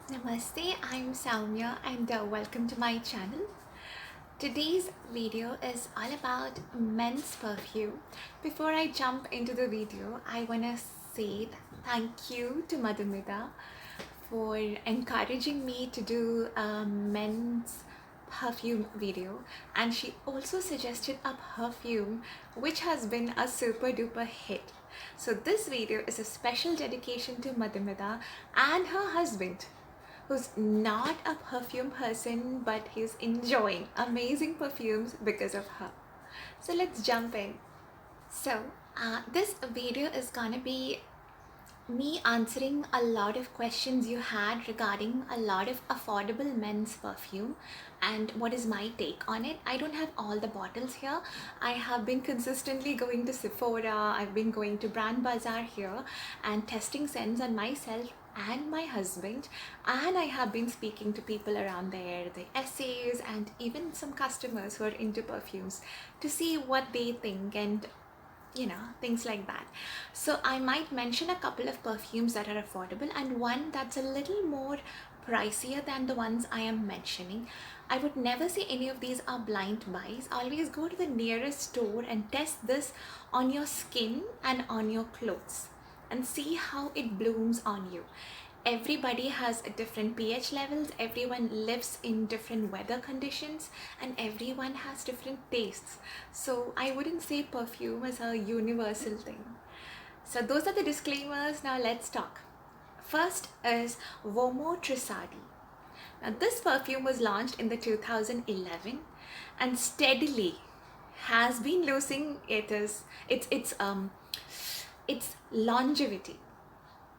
Namaste, I'm Soumya and welcome to my channel. Today's video is all about men's perfume. Before I jump into the video, I want to say thank you to Madhumita for encouraging me to do a men's perfume video, and she also suggested a perfume which has been a super duper hit. So this video is a special dedication to Madhumita and her husband, who's not a perfume person but he's enjoying amazing perfumes because of her. So let's jump in. So this video is gonna be me answering a lot of questions you had regarding a lot of affordable men's perfume and what is my take on it. I don't have all the bottles here. I have been consistently going to Sephora, I've been going to Brand Bazaar here and testing scents on myself and my husband, and I have been speaking to people around there, the essays and even some customers who are into perfumes to see what they think and things like that. So I might mention a couple of perfumes that are affordable and one that's a little more pricier than the ones I am mentioning. I would never say any of these are blind buys. Always go to the nearest store and test this on your skin and on your clothes and see how it blooms on you. Everybody has different pH levels, everyone lives in different weather conditions, and everyone has different tastes. So I wouldn't say perfume is a universal thing. So those are the disclaimers. Now let's talk. First is Uomo Trussardi. Now this perfume was launched in the 2011 and steadily has been losing its longevity.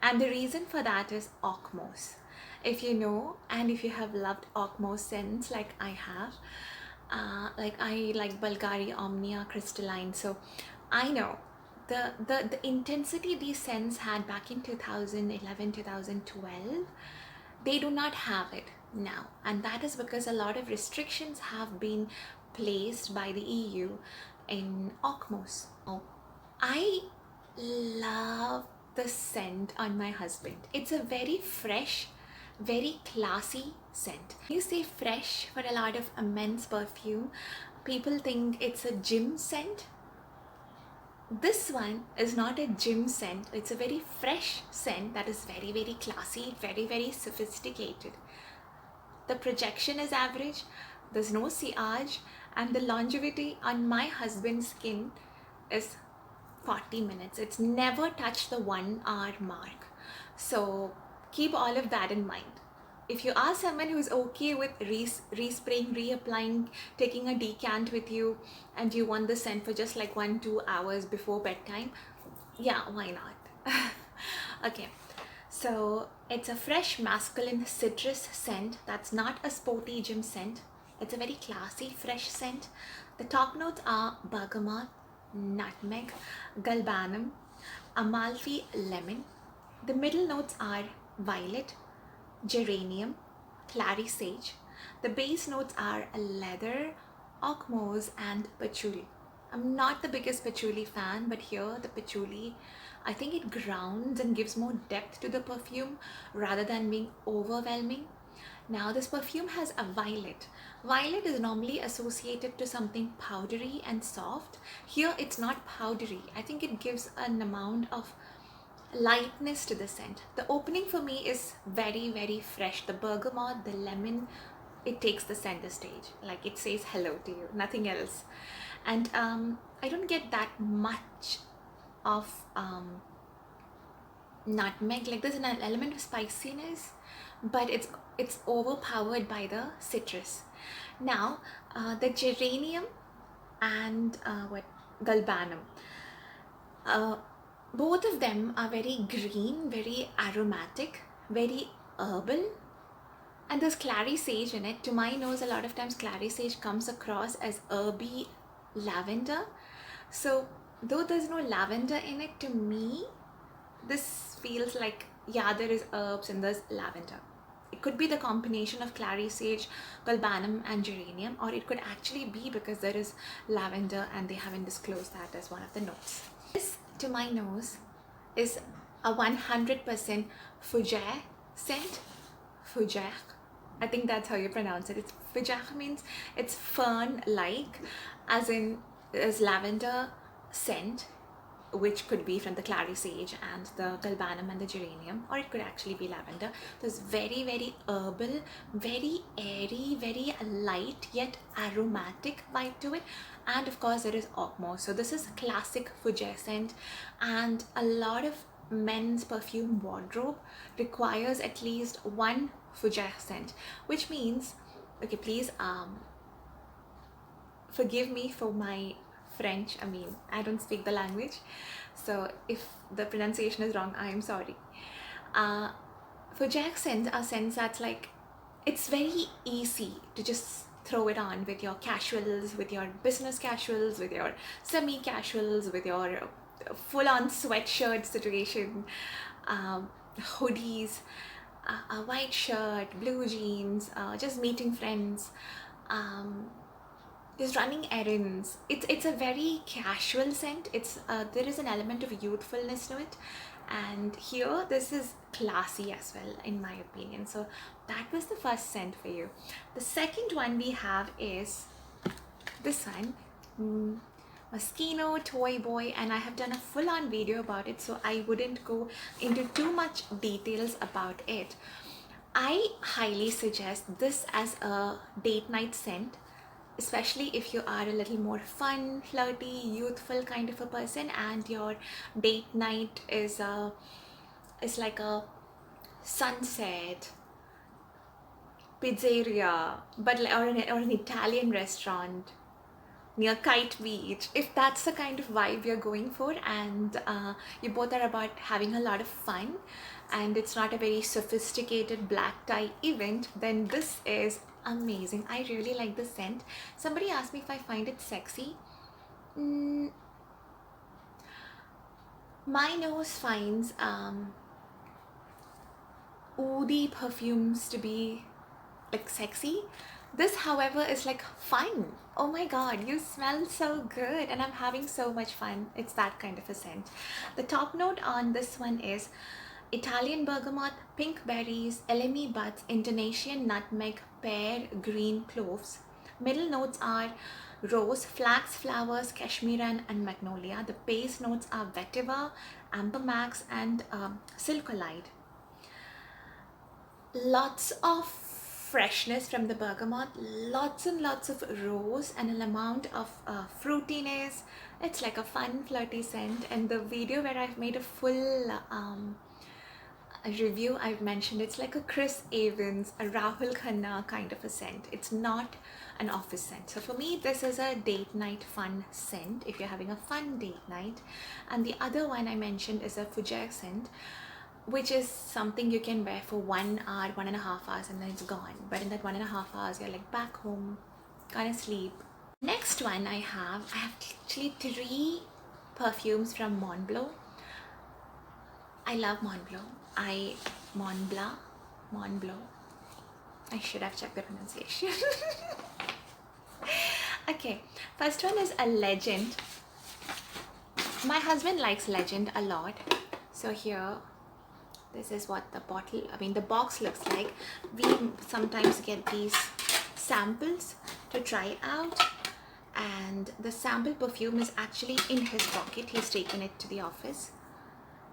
And the reason for that is Ockmos. If you know, and if you have loved Ockmos scents like I have, like I like Bulgari, Omnia, Crystalline. So I know the intensity these scents had back in 2011, 2012, they do not have it now. And that is because a lot of restrictions have been placed by the EU in Ockmos. I love the scent on my husband. It's a very fresh, very classy scent. You say fresh for a lot of men's perfume, people think it's a gym scent. This one is not a gym scent. It's a very fresh scent that is very, very classy, very, very sophisticated. The projection is average, there's no sillage, and the longevity on my husband's skin is 40 minutes. It's never touched the 1 hour mark. So keep all of that in mind. If you are someone who's okay with respraying, reapplying, taking a decant with you, and you want the scent for just like 1-2 hours before bedtime, yeah, why not? Okay, so it's a fresh masculine citrus scent that's not a sporty gym scent. It's a very classy, fresh scent. The top notes are bergamot, nutmeg, galbanum, Amalfi lemon. The middle notes are violet, geranium, clary sage. The base notes are leather, ockmos, and patchouli. I'm not the biggest patchouli fan, but here the patchouli, I think it grounds and gives more depth to the perfume rather than being overwhelming. Now this perfume has a violet. Violet is normally associated to something powdery and soft. Here it's not powdery. I think it gives an amount of lightness to the scent. The opening for me is very, very fresh. The bergamot, the lemon, it takes the center stage. Like it says hello to you, nothing else. And I don't get that much of nutmeg. Like there's an element of spiciness, but it's overpowered by the citrus. Now the geranium and galbanum, both of them are very green, very aromatic, very herbal, and there's clary sage in it. To my nose, a lot of times clary sage comes across as herby lavender. So though there's no lavender in it, to me this feels like, yeah, there is herbs and there's lavender. It could be the combination of clary sage, galbanum and geranium, or it could actually be because there is lavender and they haven't disclosed that as one of the notes. This, to my nose, is a 100% fougere scent. fougère. I think that's how you pronounce it. It's fougère means it's fern-like, as in is lavender scent, which could be from the clary sage and the galbanum and the geranium, or it could actually be lavender. There's very, very herbal, very airy, very light yet aromatic vibe to it. And of course there is Ockmo. So this is classic fougère scent, and a lot of men's perfume wardrobe requires at least one fougère scent, which means, okay, please forgive me for my French. I mean, I don't speak the language, so if the pronunciation is wrong, I am sorry. Fougère scents are scents that's like, it's very easy to just throw it on with your casuals, with your business casuals, with your semi-casuals, with your full-on sweatshirt situation, hoodies, a white shirt, blue jeans, just meeting friends, just running errands. It's a very casual scent. It's there is an element of youthfulness to it, and here this is classy as well, in my opinion. So that was the first scent for you. The second one we have is this one, Moschino Toy Boy, and I have done a full-on video about it, so I wouldn't go into too much details about it. I highly suggest this as a date night scent, especially if you are a little more fun, flirty, youthful kind of a person, and your date night is like a sunset pizzeria, but or an Italian restaurant near Kite Beach. If that's the kind of vibe you're going for, and you both are about having a lot of fun, and it's not a very sophisticated black tie event, then this is amazing. I really like the scent. Somebody asked me if I find it sexy. My nose finds woody perfumes to be like sexy. This, however, is like fun. Oh my god, you smell so good, and I'm having so much fun. It's that kind of a scent. The top note on this one is Italian bergamot, pink berries, elemi buds, Indonesian nutmeg, pear, green cloves. Middle notes are rose, flax flowers, cashmeran, and magnolia. The base notes are vetiver, amber max, and silcolide. Lots of freshness from the bergamot, lots and lots of rose, and an amount of fruitiness. It's like a fun flirty scent, and the video where I've made a full review, I've mentioned it's like a Chris Evans, a Rahul Khanna kind of a scent. It's not an office scent. So for me, this is a date night fun scent if you're having a fun date night. And the other one I mentioned is a fougère scent, which is something you can wear for 1 hour, 1.5 hours, and then it's gone. But in that 1.5 hours, you're like back home, gonna sleep. Next one I have actually 3 perfumes from Montblanc. I love Montblanc. Montblanc. I should have checked the pronunciation. Okay, first one is a Legend. My husband likes Legend a lot. So here, this is what the the box looks like. We sometimes get these samples to try out, and the sample perfume is actually in his pocket. He's taken it to the office.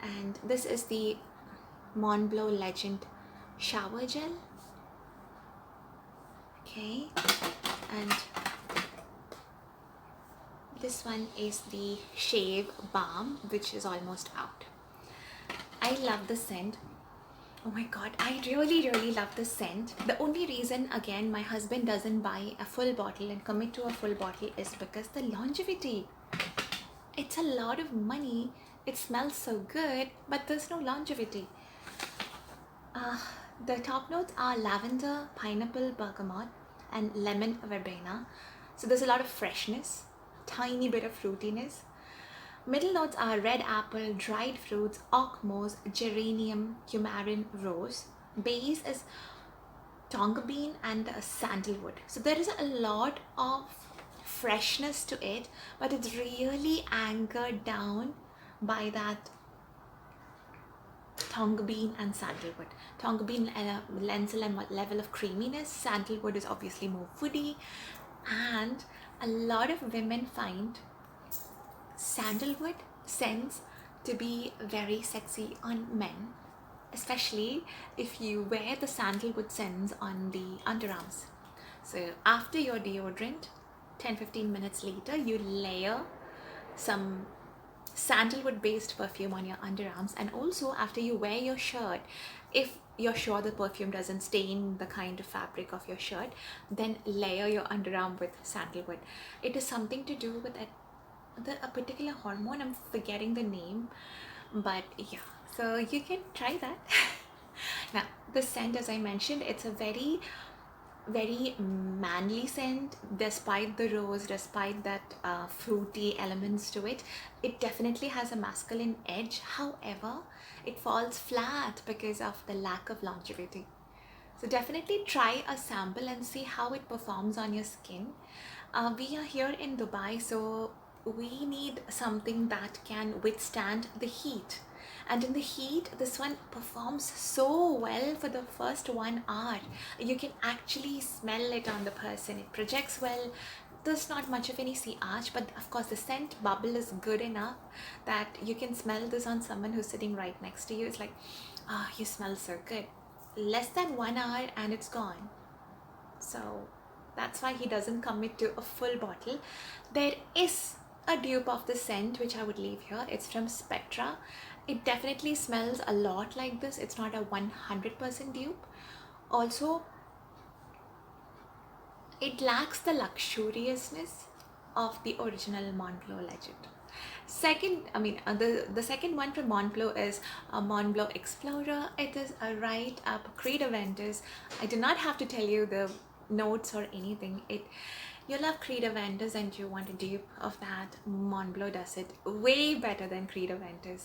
And this is the Montblanc Legend shower gel. Okay, and this one is the shave balm, which is almost out. I love the scent. Oh my god, I really love the scent. The only reason, again, my husband doesn't buy a full bottle and commit to a full bottle is because the longevity. It's a lot of money. It smells so good, but there's no longevity. The top notes are lavender, pineapple, bergamot, and lemon verbena. So there's a lot of freshness, tiny bit of fruitiness. Middle notes are red apple, dried fruits, oak moss, geranium, coumarin, rose. Base is tonga bean and sandalwood. So there is a lot of freshness to it, but it's really anchored down by that tonga bean and sandalwood. Tonga bean lends a level of creaminess. Sandalwood is obviously more woody, and a lot of women find sandalwood scents to be very sexy on men, especially if you wear the sandalwood scents on the underarms. So after your deodorant, 10-15 minutes later, you layer some sandalwood based perfume on your underarms, and also after you wear your shirt, if you're sure the perfume doesn't stain the kind of fabric of your shirt, then layer your underarm with sandalwood. It is something to do with a particular hormone. I'm forgetting the name, but yeah, so you can try that. Now the scent, as I mentioned, it's a very very manly scent. Despite the rose, despite that fruity elements to it, it definitely has a masculine edge. However, it falls flat because of the lack of longevity. So definitely try a sample and see how it performs on your skin. We are here in Dubai, so we need something that can withstand the heat. And in the heat, this one performs so well for the first 1 hour. You can actually smell it on the person. It projects well. There's not much of any CH, but of course the scent bubble is good enough that you can smell this on someone who's sitting right next to you. It's like, ah, you smell so good. Less than 1 hour and it's gone. So that's why he doesn't commit to a full bottle. There is a dupe of the scent which I would leave here. It's from Spectra. It definitely smells a lot like this. It's not a 100% dupe. Also, it lacks the luxuriousness of the original Montblanc legend. The second one from Montblanc is a Montblanc Explorer. It is a right up Creed Aventus. I do not have to tell you the notes or anything. You love Creed Aventus and you want a dupe of that. Montblanc does it way better than Creed Aventus,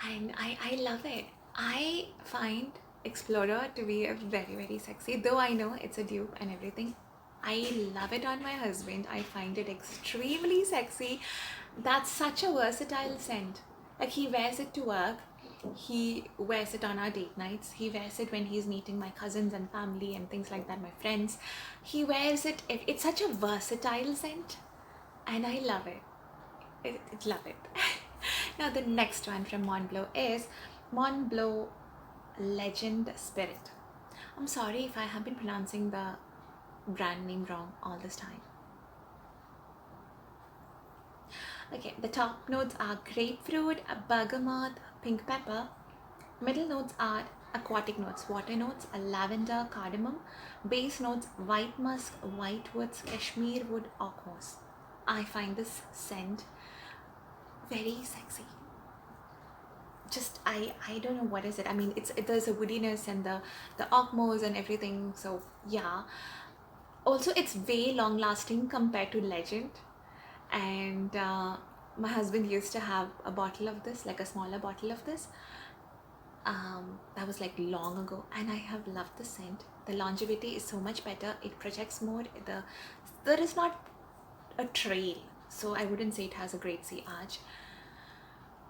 and I love it. I find Explorer to be a very very sexy, though I know it's a dupe and everything. I love it on my husband. I find it extremely sexy. That's such a versatile scent. Like, he wears it to work, he wears it on our date nights, he wears it when he's meeting my cousins and family and things like that, my friends. He wears it. It's such a versatile scent, and I love it. Love it. Now the next one from Montblanc is Montblanc Legend Spirit. I'm sorry if I have been pronouncing the brand name wrong all this time. Okay, the top notes are grapefruit, bergamot, pink pepper. Middle notes are aquatic notes, water notes, lavender, cardamom. Base notes, white musk, white woods, cashmere wood, oak moss. I find this scent very sexy. Just I don't know what is it. I mean, there's a woodiness and the oak moss and everything. So yeah. Also, it's way long lasting compared to Legend. And my husband used to have a bottle of this, like a smaller bottle of this. That was like long ago, and I have loved the scent. The longevity is so much better. It projects more. There is not a trail, so I wouldn't say it has a great CH,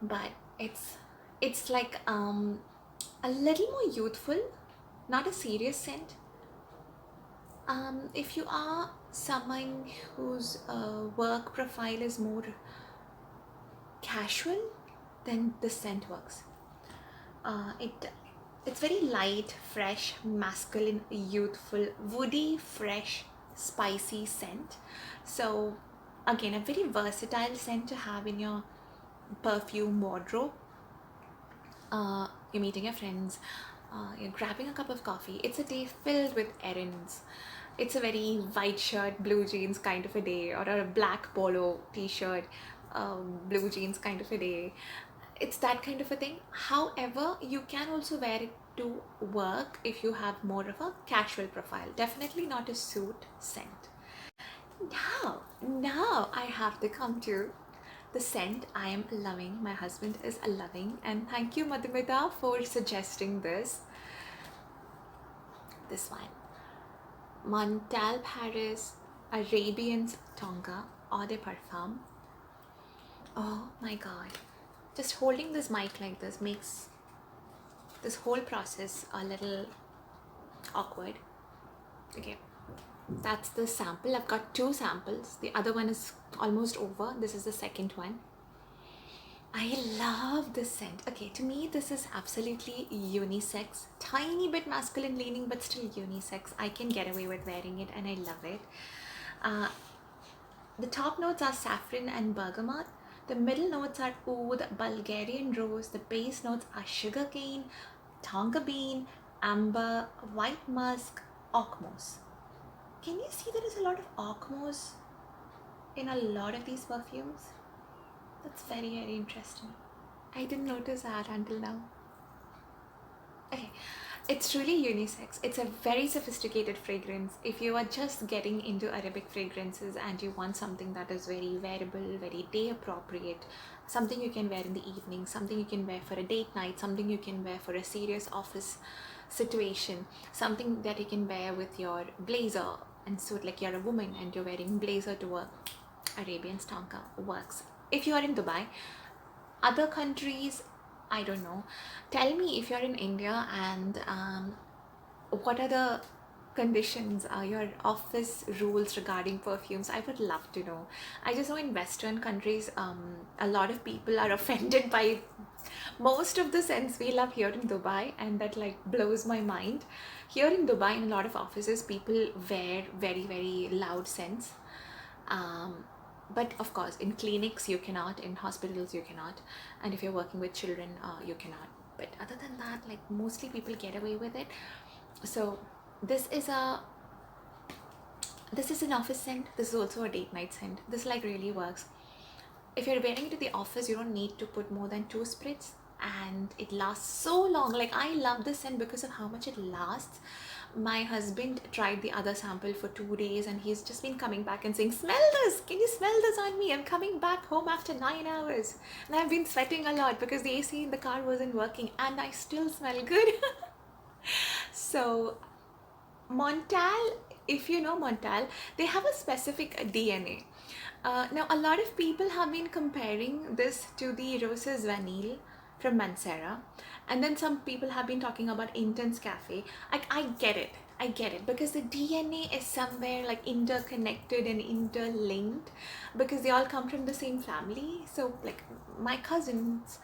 but it's like a little more youthful, not a serious scent. If you are someone whose work profile is more casual, then the scent works. It's very light, fresh, masculine, youthful, woody, fresh, spicy scent. So again, a very versatile scent to have in your perfume wardrobe. You're meeting your friends, you're grabbing a cup of coffee. It's a day filled with errands. It's a very white shirt, blue jeans kind of a day, or a black polo t-shirt, blue jeans kind of a day. It's that kind of a thing. However, you can also wear it to work if you have more of a casual profile. Definitely not a suit scent. Now I have to come to the scent I am loving, my husband is loving, and thank you Madhumita for suggesting this one. Montale Paris, Arabians, Tonka, Eau de Parfum. Oh my god, just holding this mic like this makes this whole process a little awkward. Okay, that's the sample. I've got two samples. The other one is almost over. This is the second one. I love this scent. Okay, to me, this is absolutely unisex. Tiny bit masculine leaning, but still unisex. I can get away with wearing it and I love it. Uh, the top notes are saffron and bergamot. The middle notes are oud, Bulgarian rose. The base notes are sugarcane, tonka bean, amber, white musk, oakmoss. Can you see there is a lot of oakmoss in a lot of these perfumes? That's very, very interesting. I didn't notice that until now. Okay, it's truly unisex. It's a very sophisticated fragrance. If you are just getting into Arabic fragrances and you want something that is very wearable, very day appropriate, something you can wear in the evening, something you can wear for a date night, something you can wear for a serious office situation, something that you can wear with your blazer and suit, like you're a woman and you're wearing blazer to work, Arabians Tonka works. If you are in Dubai, other countries, I don't know. Tell me if you're in India and what are the conditions, your office rules regarding perfumes. I would love to know. I just know in Western countries, a lot of people are offended by most of the scents we love here in Dubai, and that like blows my mind. Here in Dubai, in a lot of offices, people wear very, very loud scents. But of course, in clinics you cannot, in hospitals you cannot, and if you're working with children, you cannot. But other than that, like mostly people get away with it. So this is an office scent. This is also a date night scent. This like really works. If you're wearing it to the office, you don't need to put more than 2 spritz, and it lasts so long. Like I love this scent because of how much it lasts. My husband tried the other sample for 2 days and he's just been coming back and saying, smell this, can you smell this on me? I'm coming back home after 9 hours and I've been sweating a lot because the AC in the car wasn't working and I still smell good. So Montale, if you know Montale, they have a specific DNA. Now a lot of people have been comparing this to the Roses Vanille from Mancera, and then some people have been talking about Intense Cafe. I get it because the DNA is somewhere like interconnected and interlinked because they all come from the same family. So like my cousins,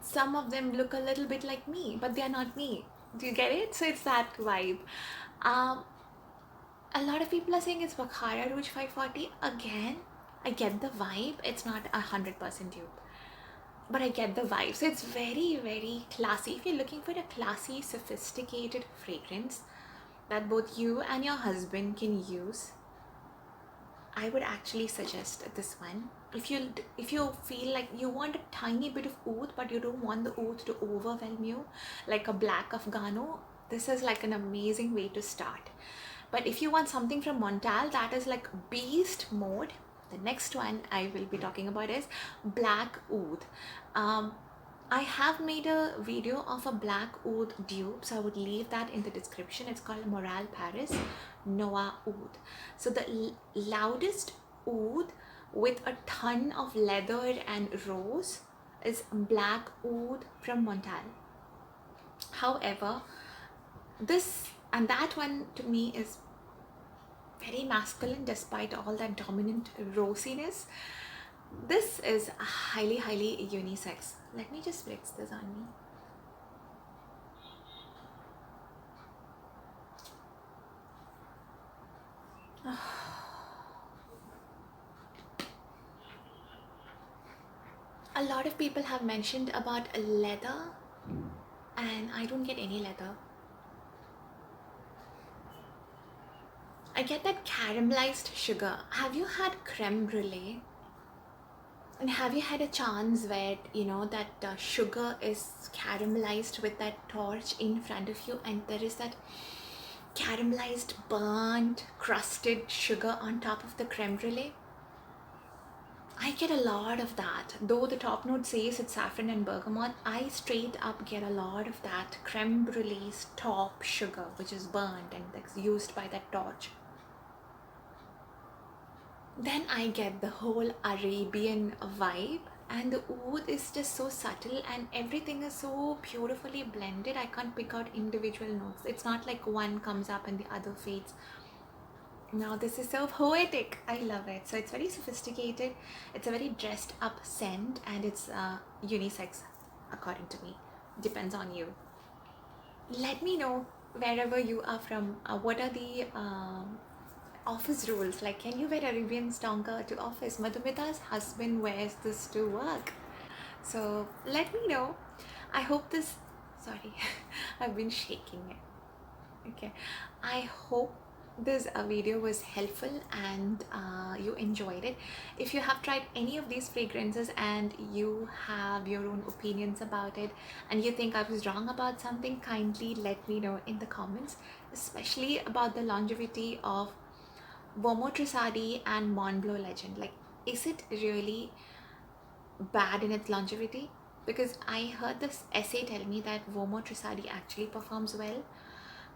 some of them look a little bit like me, but they are not me. Do you get it? So it's that vibe. A lot of people are saying it's Baccarat Rouge 540. Again, I get the vibe. It's not 100% dupe, but I get the vibe. So it's very, very classy. If you're looking for a classy, sophisticated fragrance that both you and your husband can use, I would actually suggest this one. If you feel like you want a tiny bit of oud, but you don't want the oud to overwhelm you, like a black Afghano, this is like an amazing way to start. But if you want something from Montale that is like beast mode, the next one I will be talking about is black oud. I have made a video of a black oud dupe, so I would leave that in the description. It's called Morale Paris Noah Oud. So the loudest oud with a ton of leather and rose is black oud from Montale. However, this and that one to me is very masculine despite all that dominant rosiness. This is highly, highly unisex. Let me just spritz this on me. A lot of people have mentioned about leather and I don't get any leather. I get that caramelized sugar. Have you had creme brulee? And have you had a chance where you know that sugar is caramelized with that torch in front of you and there is that caramelized, burnt, crusted sugar on top of the creme brulee? I get a lot of that. Though the top note says it's saffron and bergamot, I straight up get a lot of that creme brulee's top sugar, which is burnt and that's used by that torch. Then I get the whole Arabian vibe and the oud is just so subtle and everything is so beautifully blended. I can't pick out individual notes. It's not like one comes up and the other fades. Now this is so poetic. I love it. So it's very sophisticated. It's a very dressed up scent, and it's unisex according to me. Depends on you. Let me know wherever you are from. What are the office rules? Like, can you wear Arabian Tonka to office? Madhumita's husband wears this to work. So let me know. I hope this. Sorry, I've been shaking it. Okay, I hope this video was helpful and you enjoyed it. If you have tried any of these fragrances and you have your own opinions about it and you think I was wrong about something, kindly let me know in the comments, especially about the longevity of Uomo Trussardi and Montblanc Legend. Like, is it really bad in its longevity? Because I heard this essay tell me that Uomo Trussardi actually performs well.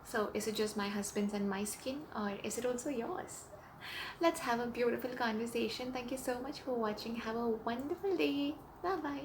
So is it just my husband's and my skin, or is it also yours? Let's have a beautiful conversation. Thank you so much for watching. Have a wonderful day. Bye bye.